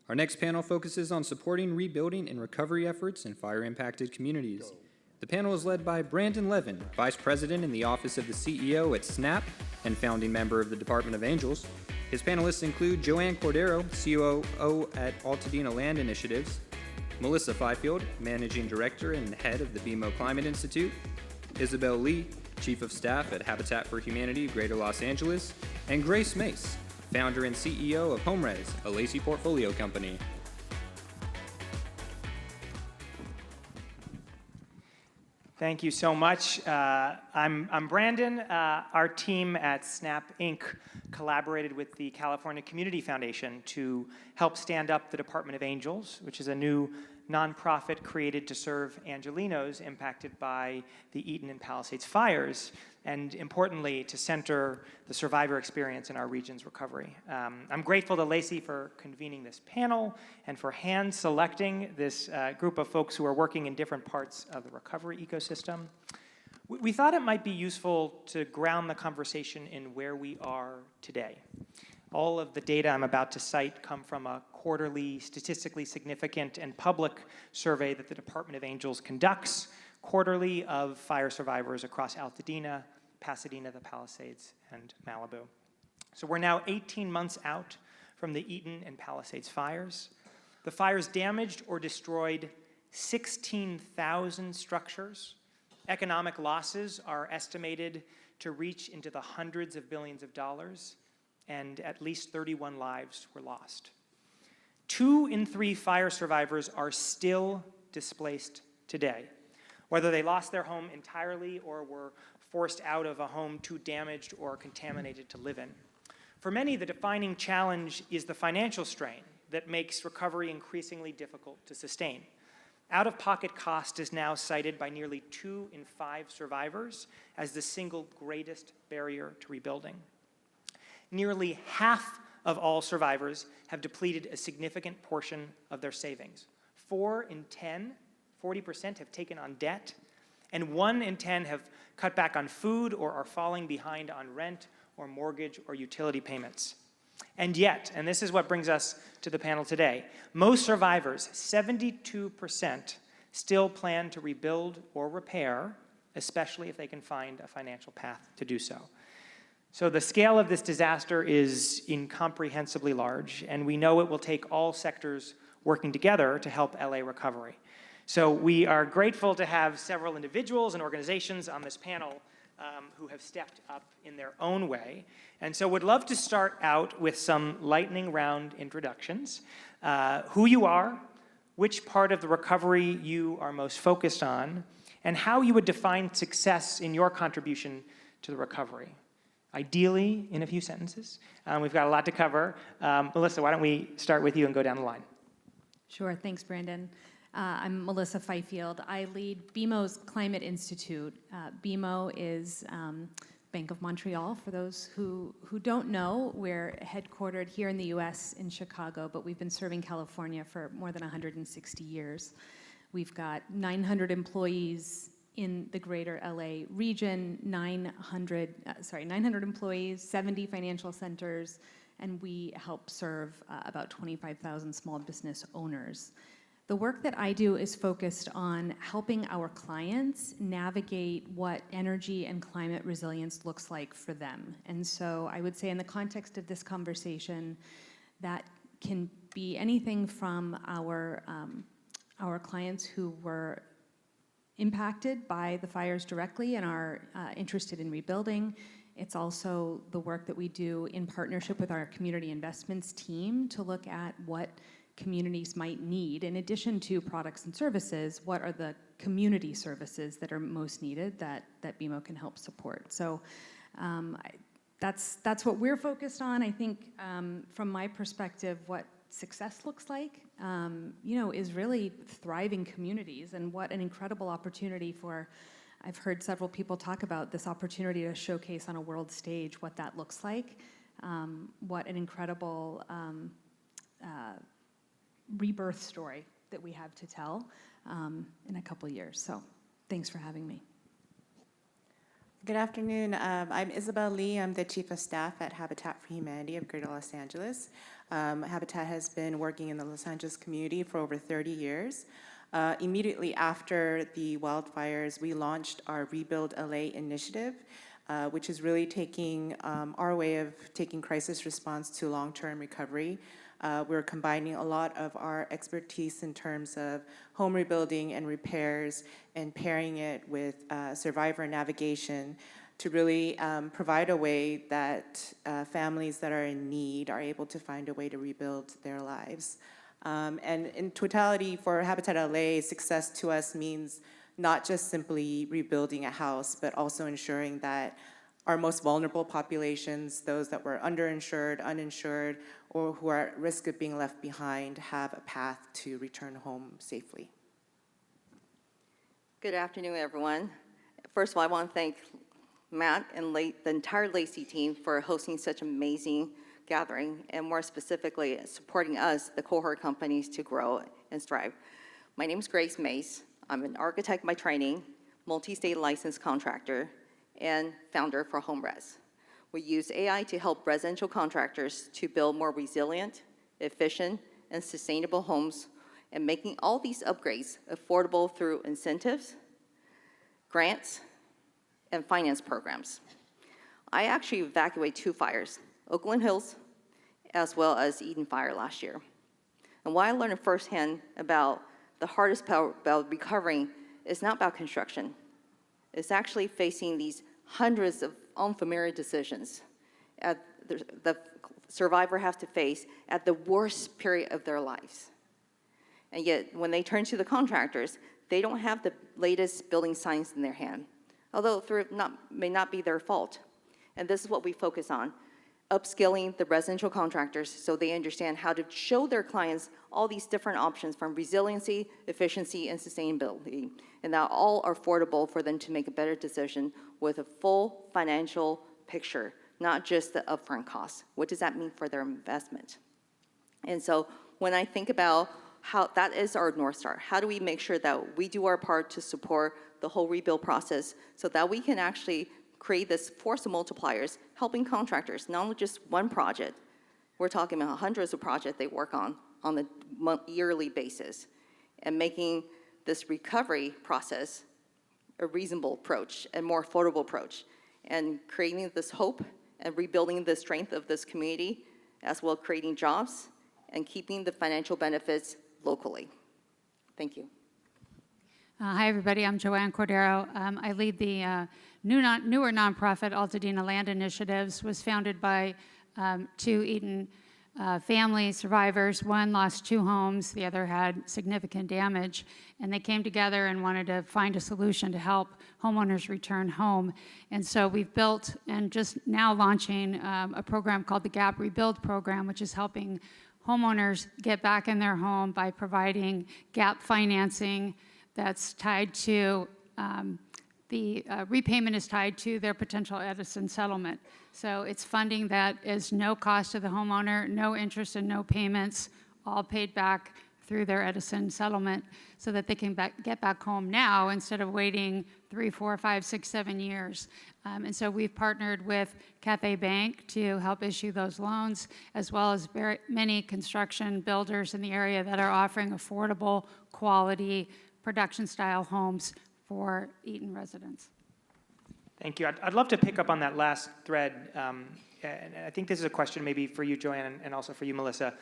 Our next panel focuses on supporting rebuilding and recovery efforts in fire-impacted communities. The panel is led by Brandon Levin, Vice President in the Office of the CEO at Snap and founding member of the Department of Angels. His panelists include Joanne Cordero, COO at Altadena Land Initiatives, Melissa Fifield, Managing Director and Head of the BMO Climate Institute, Isabel Lee, Chief of Staff at Habitat for Humanity, Greater Los Angeles, and Grace Mase, Founder and CEO of HomeRES, a Lacey portfolio company. Thank you so much. I'm Brandon. Our team at Snap Inc. collaborated with the California Community Foundation to help stand up the Department of Angels, which is a new nonprofit created to serve Angelenos impacted by the Eaton and Palisades fires, and importantly, to center the survivor experience in our region's recovery. I'm grateful to Lacey for convening this panel and for hand-selecting this group of folks who are working in different parts of the recovery ecosystem. We thought it might be useful to ground the conversation in where we are today. All of the data I'm about to cite come from a quarterly, statistically significant and public survey that the Department of Angels conducts quarterly of fire survivors across Altadena, Pasadena, the Palisades, and Malibu. So we're now 18 months out from the Eaton and Palisades fires. The fires damaged or destroyed 16,000 structures. Economic losses are estimated to reach into the hundreds of billions of dollars, and at least 31 lives were lost. 2 in 3 fire survivors are still displaced today, whether they lost their home entirely or were forced out of a home too damaged or contaminated to live in. For many, the defining challenge is the financial strain that makes recovery increasingly difficult to sustain. Out-of-pocket cost is now cited by nearly 2 in 5 survivors as the single greatest barrier to rebuilding. Nearly half of all survivors have depleted a significant portion of their savings. 4 in 10, 40% have taken on debt, and 1 in 10 have cut back on food or are falling behind on rent or mortgage or utility payments. And yet, and this is what brings us to the panel today, most survivors, 72%, still plan to rebuild or repair, especially if they can find a financial path to do so. So the scale of this disaster is incomprehensibly large, and we know it will take all sectors working together to help LA recovery. So we are grateful to have several individuals and organizations on this panel who have stepped up in their own way. And so would love to start out with some lightning round introductions. Who you are, which part of the recovery you are most focused on, and how you would define success in your contribution to the recovery. Ideally, in a few sentences. We've got a lot to cover. Melissa, why don't we start with you and go down the line? Sure, thanks, Brandon. I'm Melissa Fifield. I lead BMO's Climate Institute. BMO is Bank of Montreal. For those who don't know, we're headquartered here in the US in Chicago, but we've been serving California for more than 160 years. We've got 900 employees in the greater LA region, 900 employees, 70 financial centers, and we help serve about 25,000 small business owners. The work that I do is focused on helping our clients navigate what energy and climate resilience looks like for them. And so I would say in the context of this conversation, that can be anything from our clients who were impacted by the fires directly and are interested in rebuilding. It's also the work that we do in partnership with our community investments team to look at what communities might need. In addition to products and services, what are the community services that are most needed that BMO can help support? So that's what we're focused on. I think from my perspective, what success looks like, is really thriving communities, and what an incredible opportunity for, I've heard several people talk about this opportunity to showcase on a world stage what that looks like. What an incredible rebirth story that we have to tell in a couple years. So thanks for having me. Good afternoon. I'm Isabel Lee. I'm the Chief of Staff at Habitat for Humanity of Greater Los Angeles. Habitat has been working in the Los Angeles community for over 30 years. Immediately after the wildfires, we launched our Rebuild LA initiative, which is really taking our way of taking crisis response to long-term recovery. We're combining a lot of our expertise in terms of home rebuilding and repairs and pairing it with survivor navigation to really provide a way that families that are in need are able to find a way to rebuild their lives. And in totality, for Habitat LA, success to us means not just simply rebuilding a house, but also ensuring that our most vulnerable populations, those that were underinsured, uninsured, or who are at risk of being left behind, have a path to return home safely. Good afternoon, everyone. First of all, I want to thank Matt and the entire Lacey team for hosting such an amazing gathering, and more specifically, supporting us, the cohort companies, to grow and strive. My name is Grace Mase. I'm an architect by training, multi-state licensed contractor, and founder for HomeRES. We use AI to help residential contractors to build more resilient, efficient, and sustainable homes, and making all these upgrades affordable through incentives, grants, and finance programs. I actually evacuated 2 fires, Oakland Hills, as well as Eden Fire last year. And what I learned firsthand about the hardest part about recovering is not about construction. It's actually facing these hundreds of unfamiliar decisions the survivor has to face at the worst period of their lives. And yet, when they turn to the contractors, they don't have the latest building science in their hand, although may not be their fault. And this is what we focus on, upskilling the residential contractors so they understand how to show their clients all these different options from resiliency, efficiency, and sustainability, and that all are affordable for them to make a better decision with a full financial picture, not just the upfront costs. What does that mean for their investment? And so when I think about how that is our North Star, how do we make sure that we do our part to support the whole rebuild process so that we can actually create this force of multipliers, helping contractors, not only just one project, we're talking about hundreds of projects they work on a yearly basis, and making this recovery process a reasonable approach and more affordable approach, and creating this hope and rebuilding the strength of this community, as well as creating jobs and keeping the financial benefits locally. Thank you. Hi, everybody. I'm Joanne Cordero. I lead the newer nonprofit Altadena Land Initiatives. Was founded by 2 Eden family survivors. One lost 2 homes, the other had significant damage, and they came together and wanted to find a solution to help homeowners return home. And so we've built and just now launching a program called the Gap Rebuild Program, which is helping homeowners get back in their home by providing gap financing that's tied to, the repayment is tied to their potential Edison settlement. So it's funding that is no cost to the homeowner, no interest and no payments, all paid back through their Edison settlement so that they can get back home now instead of waiting 3, 4, 5, 6, 7 years. And so we've partnered with Cathay Bank to help issue those loans, as well as very many construction builders in the area that are offering affordable, quality, production-style homes for Eaton residents. Thank you. I'd love to pick up on that last thread. And I think this is a question maybe for you, Joanne, and also for you, Melissa.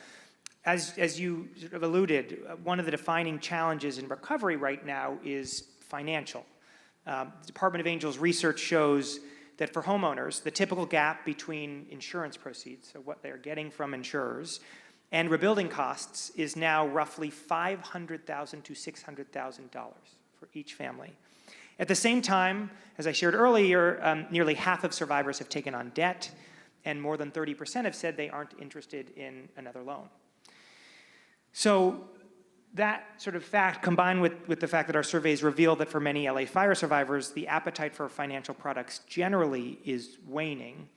As you sort of alluded, one of the defining challenges in recovery right now is financial. The Department of Angels research shows that for homeowners, the typical gap between insurance proceeds, so what they're getting from insurers, and rebuilding costs is now roughly $500,000 to $600,000 for each family. At the same time, as I shared earlier, nearly half of survivors have taken on debt, and more than 30% have said they aren't interested in another loan. So that sort of fact, combined with the fact that our surveys reveal that for many LA fire survivors, the appetite for financial products generally is waning.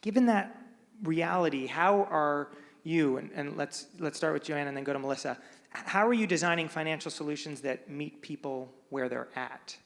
Given that reality, how are you, and let's start with Joanne and then go to Melissa, how are you designing financial solutions that meet people where they're at?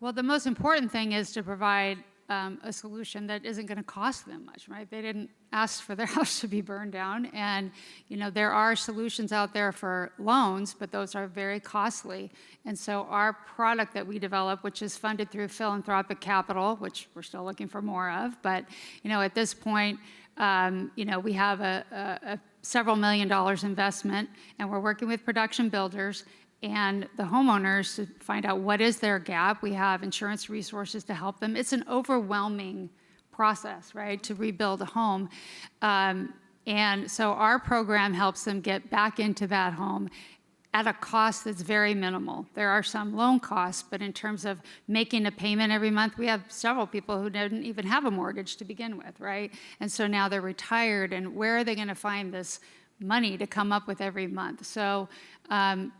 Well, the most important thing is to provide a solution that isn't going to cost them much, right? They didn't ask for their house to be burned down, and there are solutions out there for loans, but those are very costly. And so our product that we develop, which is funded through philanthropic capital, which we're still looking for more of, but at this point, we have a several $1 million investment, and we're working with production builders and the homeowners to find out what is their gap. We have insurance resources to help them. It's an overwhelming process, right, to rebuild a home. And so our program helps them get back into that home at a cost that's very minimal. There are some loan costs, but in terms of making a payment every month, we have several people who didn't even have a mortgage to begin with, right? And so now they're retired, and where are they going to find this money to come up with every month? So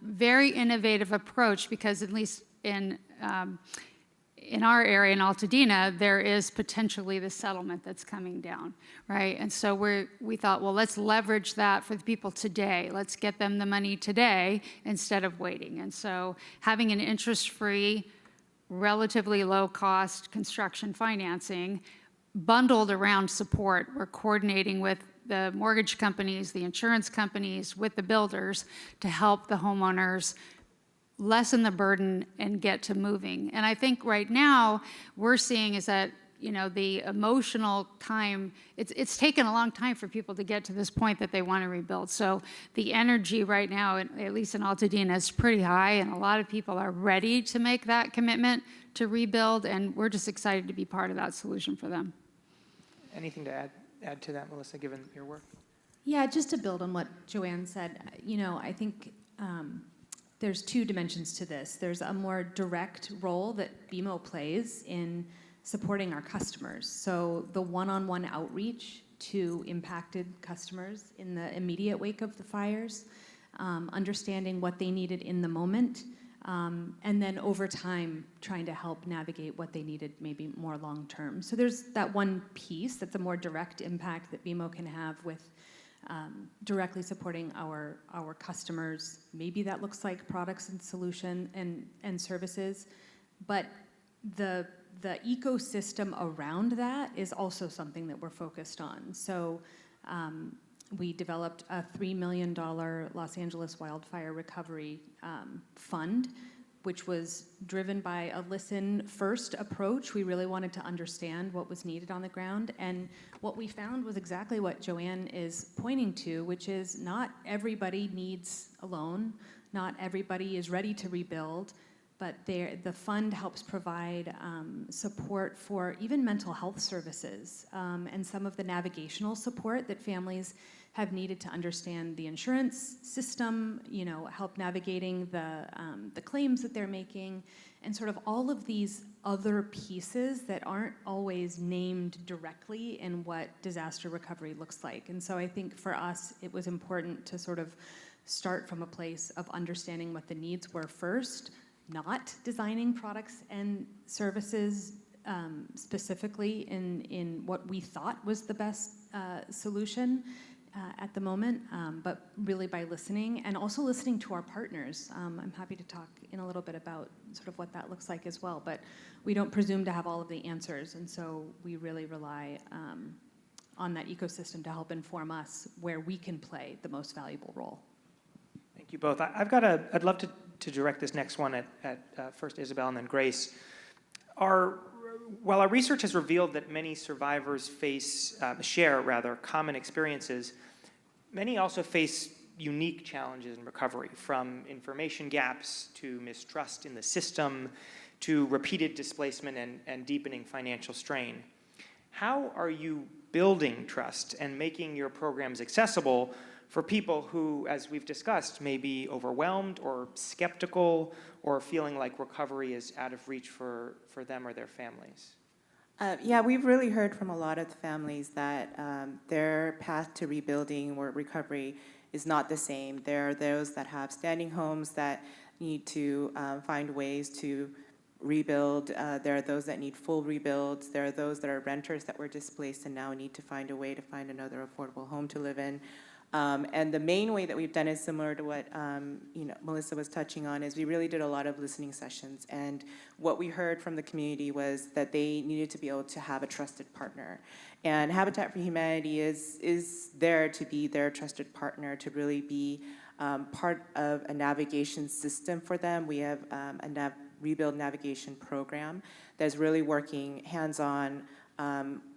very innovative approach, because at least in our area in Altadena, there is potentially the settlement that's coming down, right? And so we thought, well, let's leverage that for the people today. Let's get them the money today instead of waiting. And so having an interest-free, relatively low-cost construction financing bundled around support, we're coordinating with the mortgage companies, the insurance companies, with the builders to help the homeowners lessen the burden and get to moving. And I think right now we're seeing is that the emotional time, it's taken a long time for people to get to this point that they want to rebuild. So the energy right now, at least in Altadena, is pretty high, and a lot of people are ready to make that commitment to rebuild, and we're just excited to be part of that solution for them. Anything to add to that, Melissa, given your work? Yeah, just to build on what Joanne said, I think there's two dimensions to this. There's a more direct role that BMO plays in supporting our customers. So the one-on-one outreach to impacted customers in the immediate wake of the fires, understanding what they needed in the moment, and then over time trying to help navigate what they needed maybe more long-term. So there's that one piece that's a more direct impact that BMO can have with directly supporting our customers. Maybe that looks like products and solution and services, but the ecosystem around that is also something that we're focused on. So we developed a $3 million Los Angeles wildfire recovery fund, which was driven by a listen-first approach. We really wanted to understand what was needed on the ground. And what we found was exactly what Joanne is pointing to, which is not everybody needs a loan. Not everybody is ready to rebuild. But the fund helps provide support for even mental health services and some of the navigational support that families have needed to understand the insurance system, help navigating the claims that they're making, and sort of all of these other pieces that aren't always named directly in what disaster recovery looks like. And so I think for us, it was important to sort of start from a place of understanding what the needs were first, not designing products and services specifically in what we thought was the best solution at the moment, but really by listening and also listening to our partners. I'm happy to talk in a little bit about sort of what that looks like as well, but we don't presume to have all of the answers, and so we really rely on that ecosystem to help inform us where we can play the most valuable role. Thank you both. I'd love to direct this next one at first Isabel and then Grace. While our research has revealed that many survivors share common experiences, many also face unique challenges in recovery, from information gaps to mistrust in the system to repeated displacement and deepening financial strain. How are you building trust and making your programs accessible for people who, as we've discussed, may be overwhelmed or skeptical or feeling like recovery is out of reach for them or their families? Yeah, we've really heard from a lot of the families that their path to rebuilding or recovery is not the same. There are those that have standing homes that need to find ways to rebuild. There are those that need full rebuilds. There are those that are renters that were displaced and now need to find a way to find another affordable home to live in. And the main way that we've done is similar to what Melissa was touching on, is we really did a lot of listening sessions. And what we heard from the community was that they needed to be able to have a trusted partner. And Habitat for Humanity is there to be their trusted partner, to really be part of a navigation system for them. We have a rebuild navigation program that's really working hands-on,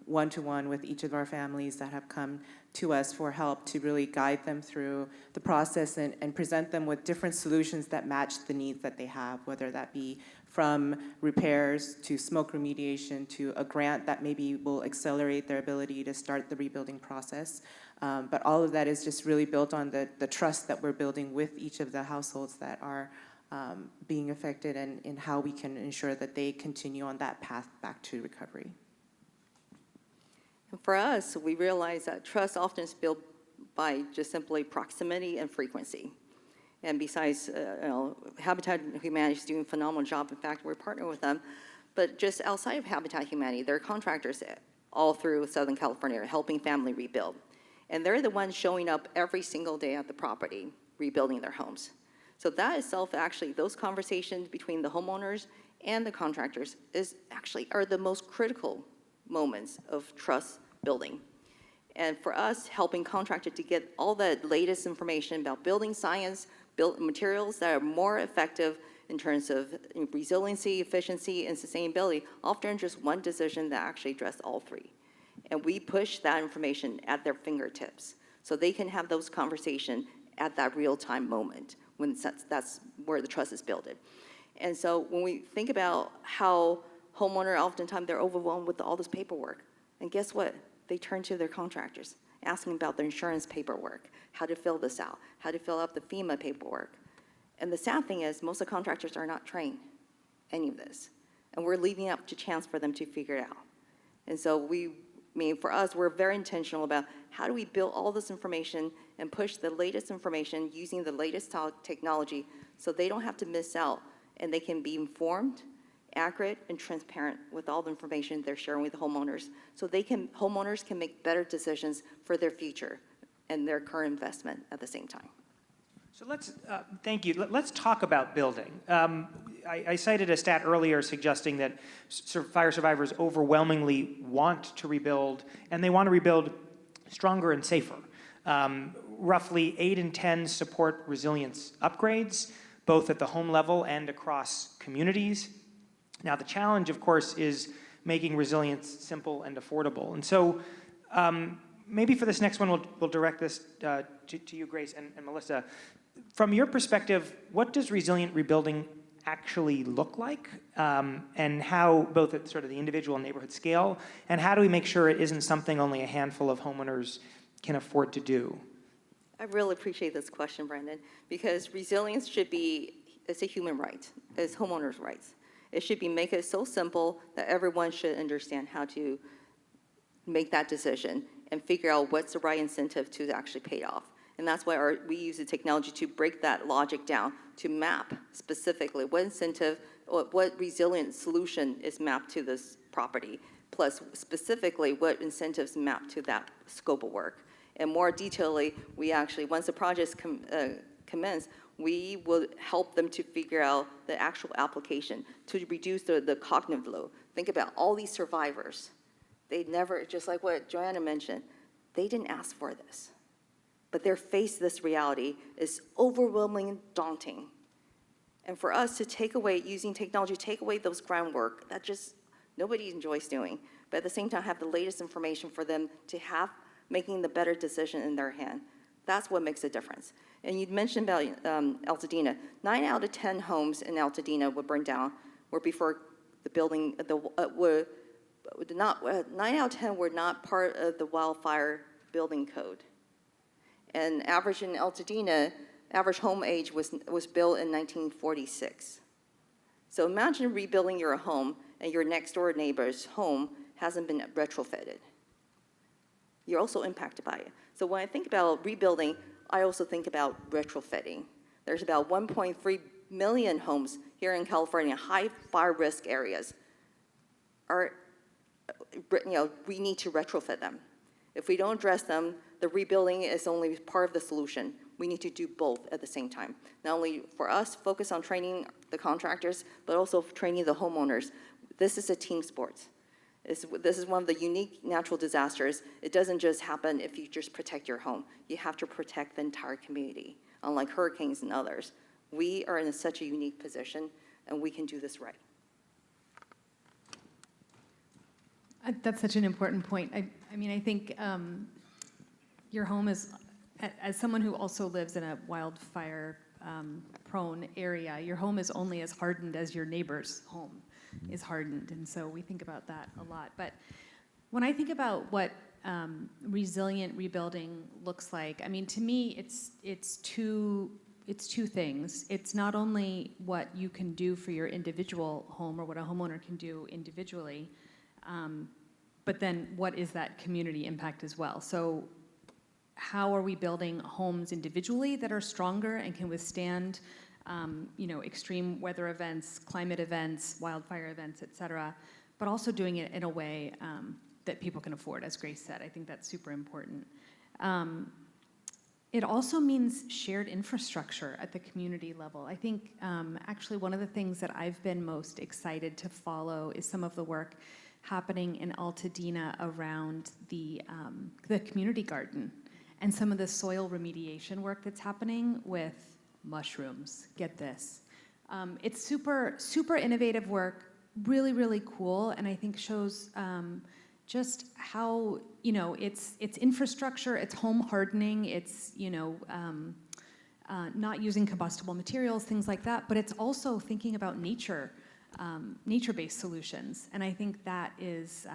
one-to-one with each of our families that have come to us for help, to really guide them through the process and present them with different solutions that match the needs that they have, whether that be from repairs to smoke remediation to a grant that maybe will accelerate their ability to start the rebuilding process. But all of that is just really built on the trust that we're building with each of the households that are being affected, and in how we can ensure that they continue on that path back to recovery. And for us, we realize that trust often is built by just simply proximity and frequency. And besides, Habitat Humanity is doing a phenomenal job. In fact, we're partnering with them. But just outside of Habitat Humanity, there are contractors all through Southern California helping family rebuild. And they're the ones showing up every single day at the property, rebuilding their homes. So that itself, actually, those conversations between the homeowners and the contractors are the most critical moments of trust building. And for us, helping contractors to get all the latest information about building science, build materials that are more effective in terms of resiliency, efficiency, and sustainability, often just one decision that actually addresses all three. And we push that information at their fingertips so they can have those conversations at that real-time moment, when that's where the trust is built. And so when we think about how homeowners, oftentimes they're overwhelmed with all this paperwork. And guess what? They turn to their contractors, asking about their insurance paperwork, how to fill this out, how to fill out the FEMA paperwork. And the sad thing is, most of the contractors are not trained any of this. And we're leaving up to chance for them to figure it out. And so for us, we're very intentional about how do we build all this information and push the latest information using the latest technology so they don't have to miss out, and they can be informed, accurate, and transparent with all the information they're sharing with the homeowners, so homeowners can make better decisions for their future and their current investment at the same time. So thank you. Let's talk about building. I cited a stat earlier suggesting that fire survivors overwhelmingly want to rebuild, and they want to rebuild stronger and safer. Roughly 8 in 10 support resilience upgrades, both at the home level and across communities. Now, the challenge, of course, is making resilience simple and affordable. And so maybe for this next one, we'll direct this to you, Grace, and Melissa. From your perspective, what does resilient rebuilding actually look like, and how, both at sort of the individual and neighborhood scale, and how do we make sure it isn't something only a handful of homeowners can afford to do? I really appreciate this question, Brandon, because resilience it's a human right, it's homeowners' rights. It should make it so simple that everyone should understand how to make that decision and figure out what's the right incentive to actually pay off. And that's why we use the technology to break that logic down, to map specifically what incentive, or what resilient solution is mapped to this property, plus specifically what incentives map to that scope of work. And more detailedly, we actually, once the projects commence, we will help them to figure out the actual application to reduce the cognitive load. Think about all these survivors. They never, just like what Joanna mentioned, they didn't ask for this. But they're faced this reality is overwhelming, daunting. And for us to take away, using technology, take away those groundwork that just nobody enjoys doing, but at the same time have the latest information for them to have making the better decision in their hand. That's what makes a difference. And you mentioned about Altadena. 9 out of 10 homes in Altadena were burned down were before the building, 9 out of 10 were not part of the wildfire building code. And average in Altadena, average home age was built in 1946. So imagine rebuilding your home and your next door neighbor's home hasn't been retrofitted. You're also impacted by it. So when I think about rebuilding, I also think about retrofitting. There's about 1.3 million homes here in California, high fire risk areas. We need to retrofit them. If we don't address them, the rebuilding is only part of the solution. We need to do both at the same time. Not only for us, focus on training the contractors, but also training the homeowners. This is a team sport. This is one of the unique natural disasters. It doesn't just happen if you just protect your home. You have to protect the entire community, unlike hurricanes and others. We are in such a unique position, and we can do this right. That's such an important point. I mean, I think your home is, as someone who also lives in a wildfire prone area, your home is only as hardened as your neighbor's home is hardened. And so we think about that a lot. But when I think about what resilient rebuilding looks like, I mean, to me, it's two things. It's not only what you can do for your individual home or what a homeowner can do individually, but then what is that community impact as well? So how are we building homes individually that are stronger and can withstand extreme weather events, climate events, wildfire events, et cetera, but also doing it in a way that people can afford, as Grace said. I think that's super important. It also means shared infrastructure at the community level. I think actually one of the things that I've been most excited to follow is some of the work happening in Altadena around the community garden and some of the soil remediation work that's happening with mushrooms. Get this. It's super, super innovative work, really, really cool, and I think shows just how, it's infrastructure, it's home hardening, it's, not using combustible materials, things like that, but it's also thinking about nature-based solutions. And I think that is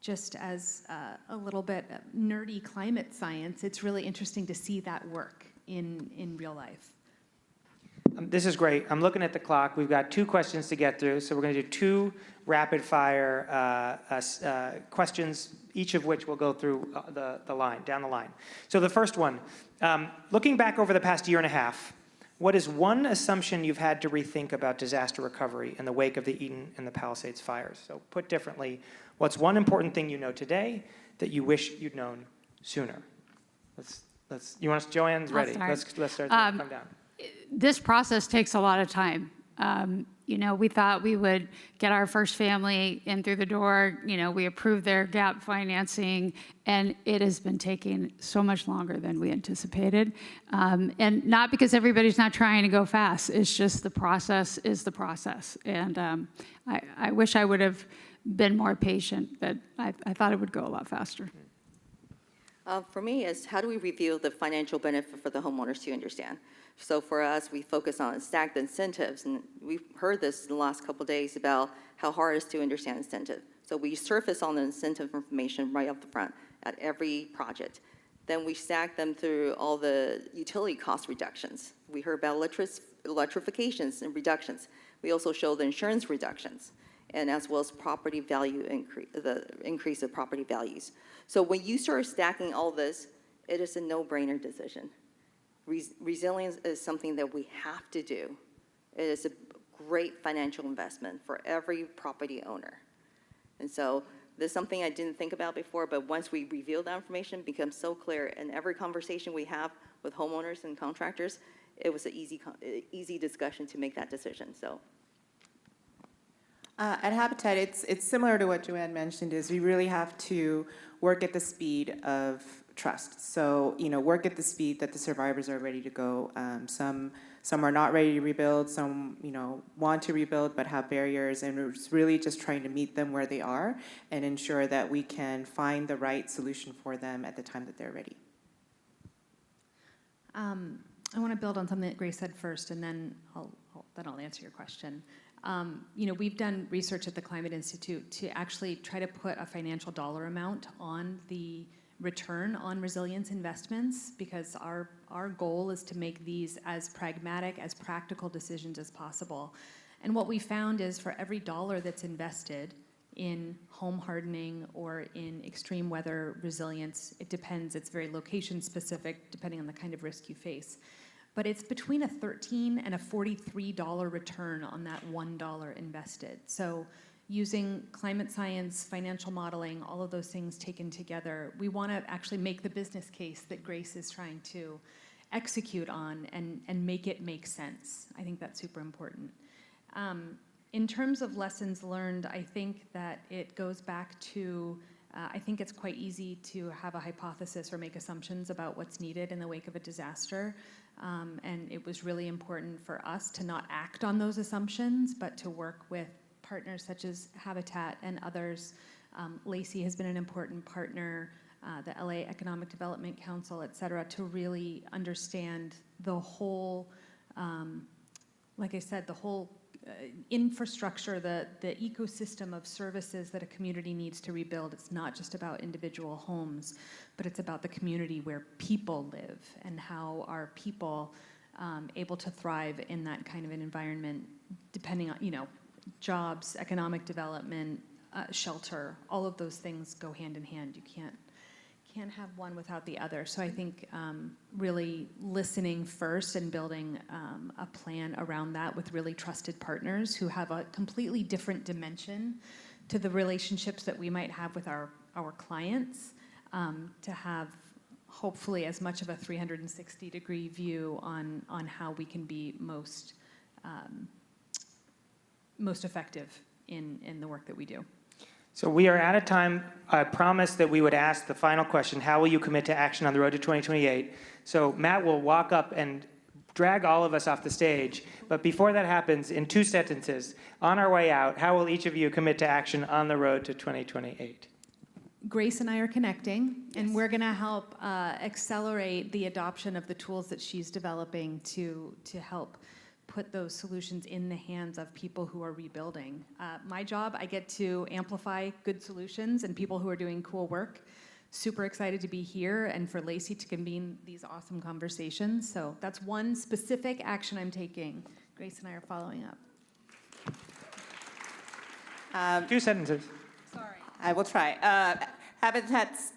just as a little bit nerdy climate science, it's really interesting to see that work in real life. This is great. I'm looking at the clock. We've got 2 questions to get through, so we're going to do 2 rapid-fire questions, each of which will go through down the line. So the first one, looking back over the past year and a half, what is one assumption you've had to rethink about disaster recovery in the wake of the Eden and the Palisades fires? So put differently, what's one important thing you know today that you wish you'd known sooner? Joanne's ready. Let's start there. Come down. This process takes a lot of time. We thought we would get our first family in through the door. We approved their gap financing, and it has been taking so much longer than we anticipated. And not because everybody's not trying to go fast. It's just the process is the process. And I wish I would have been more patient, but I thought it would go a lot faster. For me, is how do we reveal the financial benefit for the homeowners to understand? So for us, we focus on stacked incentives, and we've heard this in the last couple of days about how hard it is to understand incentive. So we surface on the incentive information right up the front at every project. Then we stack them through all the utility cost reductions. We heard about electrifications and reductions. We also show the insurance reductions, and as well as property value increase, the increase of property values. So when you start stacking all this, it is a no-brainer decision. Resilience is something that we have to do. It is a great financial investment for every property owner. And so this is something I didn't think about before, but once we reveal that information, it becomes so clear. In every conversation we have with homeowners and contractors, it was an easy discussion to make that decision. So. At Habitat, it's similar to what Joanne mentioned, is we really have to work at the speed of trust. So, work at the speed that the survivors are ready to go. Some are not ready to rebuild, some, want to rebuild but have barriers, and we're really just trying to meet them where they are and ensure that we can find the right solution for them at the time that they're ready. I want to build on something that Grace said first, and then I'll answer your question. We've done research at the Climate Institute to actually try to put a financial dollar amount on the return on resilience investments, because our goal is to make these as pragmatic, as practical decisions as possible. And what we found is for every dollar that's invested in home hardening or in extreme weather resilience, it depends, it's very location specific depending on the kind of risk you face. But it's between a $13 and a $43 return on that $1 invested. So, using climate science, financial modeling, all of those things taken together, we want to actually make the business case that Grace is trying to execute on and make it make sense. I think that's super important. In terms of lessons learned, I think that it goes back to, I think it's quite easy to have a hypothesis or make assumptions about what's needed in the wake of a disaster. And it was really important for us to not act on those assumptions, but to work with partners such as Habitat and others. Lacey has been an important partner, the LA Economic Development Council, et cetera, to really understand the whole, like I said, the whole infrastructure, the ecosystem of services that a community needs to rebuild. It's not just about individual homes, but it's about the community where people live and how are people able to thrive in that kind of an environment, depending on, jobs, economic development, shelter, all of those things go hand in hand. You can't have one without the other. So I think really listening first and building a plan around that with really trusted partners who have a completely different dimension to the relationships that we might have with our clients, to have hopefully as much of a 360-degree view on how we can be most effective in the work that we do. So we are out of time. I promised that we would ask the final question: how will you commit to action on the road to 2028? So Matt will walk up and drag all of us off the stage. But before that happens, in 2 sentences, on our way out, how will each of you commit to action on the road to 2028? Grace and I are connecting, and we're going to help accelerate the adoption of the tools that she's developing to help put those solutions in the hands of people who are rebuilding. My job, I get to amplify good solutions and people who are doing cool work. Super excited to be here and for Lacey to convene these awesome conversations. So that's one specific action I'm taking. Grace and I are following up. 2 sentences. Sorry. I will try. Habitat's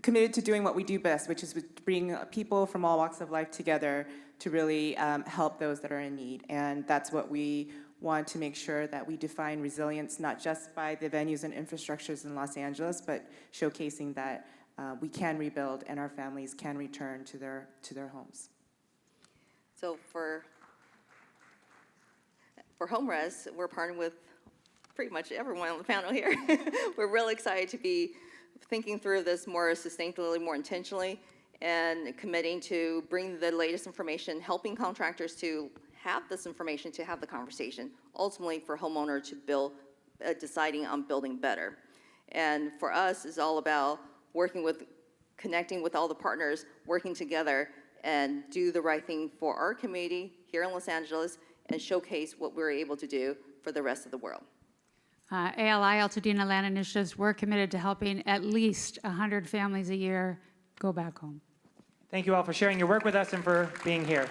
committed to doing what we do best, which is to bring people from all walks of life together to really help those that are in need. And that's what we want to make sure, that we define resilience, not just by the venues and infrastructures in Los Angeles, but showcasing that we can rebuild and our families can return to their homes. So for HomeRES, we're partnering with pretty much everyone on the panel here. We're really excited to be thinking through this more sustainably, more intentionally, and committing to bring the latest information, helping contractors to have this information, to have the conversation, ultimately for homeowner to build, deciding on building better. And for us, it's all about connecting with all the partners, working together, and do the right thing for our community here in Los Angeles, and showcase what we're able to do for the rest of the world. ALI, Altadena Land Initiatives, we're committed to helping at least 100 families a year go back home. Thank you all for sharing your work with us and for being here.